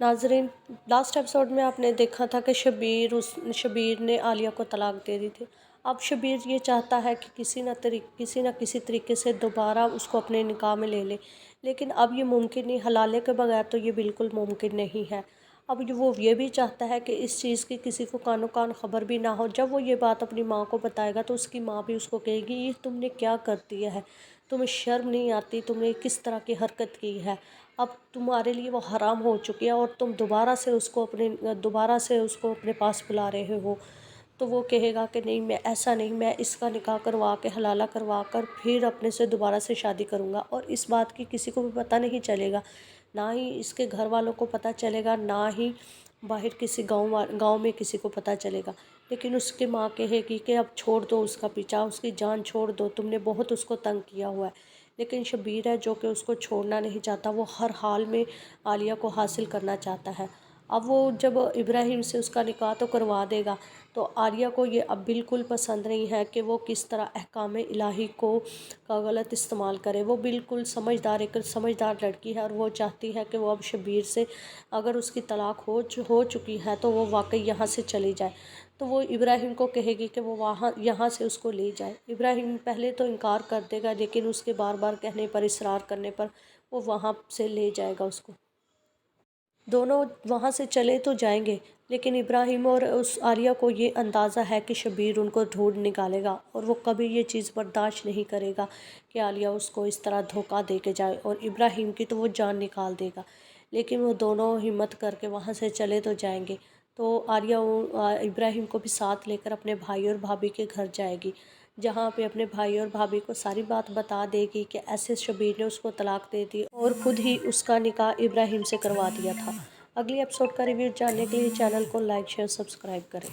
नाज़रीन, last episode में आपने देखा था कि शबीर ने आलिया को तलाक दे दी थी। अब शबीर ये चाहता है कि किसी न किसी तरीके से दोबारा उसको अपने निकाह में ले ले, लेकिन अब ये मुमकिन नहीं, हलाले के बगैर तो ये बिल्कुल मुमकिन नहीं है। अब वो ये भी चाहता है कि इस चीज़ की किसी को कानो कान ख़बर भी ना हो। जब वो ये बात अपनी माँ को बताएगा तो उसकी माँ भी उसको कहेगी, ये तुमने क्या कर दिया है, तुम्हें शर्म नहीं आती, तुमने किस तरह की हरकत की है, अब तुम्हारे लिए वो हराम हो चुकी है और तुम दोबारा से उसको अपने पास बुला रहे हो। तो वो कहेगा कि नहीं, मैं ऐसा नहीं, मैं इसका निकाह करवा के हलाला करवा कर फिर अपने से दोबारा से शादी करूँगा, और इस बात की किसी को भी पता नहीं चलेगा, ना ही इसके घर वालों को पता चलेगा, ना ही बाहर किसी गांव में किसी को पता चलेगा। लेकिन उसकी माँ कहेगी कि अब छोड़ दो उसका पीछा, उसकी जान छोड़ दो, तुमने बहुत उसको तंग किया हुआ है। लेकिन शबीर है जो कि उसको छोड़ना नहीं चाहता, वो हर हाल में आलिया को हासिल करना चाहता है। अब वो जब इब्राहिम से उसका निकाह तो करवा देगा, तो आलिया को ये अब बिल्कुल पसंद नहीं है कि वो किस तरह अहकाम इलाही का गलत इस्तेमाल करे। वो बिल्कुल एक समझदार लड़की है और वो चाहती है कि वो अब शबीर से, अगर उसकी तलाक हो चुकी है तो वो वाकई यहाँ से चली जाए। तो वो इब्राहिम को कहेगी कि वो यहाँ से उसको ले जाए। इब्राहिम पहले तो इनकार कर देगा, लेकिन उसके बार बार कहने पर, इसरार करने पर वो वहाँ से ले जाएगा उसको। दोनों वहाँ से चले तो जाएंगे, लेकिन इब्राहिम और उस आलिया को ये अंदाज़ा है कि शबीर उनको ढूंढ निकालेगा, और वो कभी ये चीज़ बर्दाश्त नहीं करेगा कि आलिया उसको इस तरह धोखा दे के जाए, और इब्राहिम की तो वो जान निकाल देगा। लेकिन वो दोनों हिम्मत करके वहाँ से चले तो जाएंगे। तो आलिया इब्राहिम को भी साथ लेकर अपने भाई और भाभी के घर जाएगी, जहाँ पे अपने भाई और भाभी को सारी बात बता देगी कि ऐसे शबीर ने उसको तलाक दे दी और ख़ुद ही उसका निकाह इब्राहिम से करवा दिया था। अगली एपिसोड का रिव्यू जानने के लिए चैनल को लाइक शेयर सब्सक्राइब करें।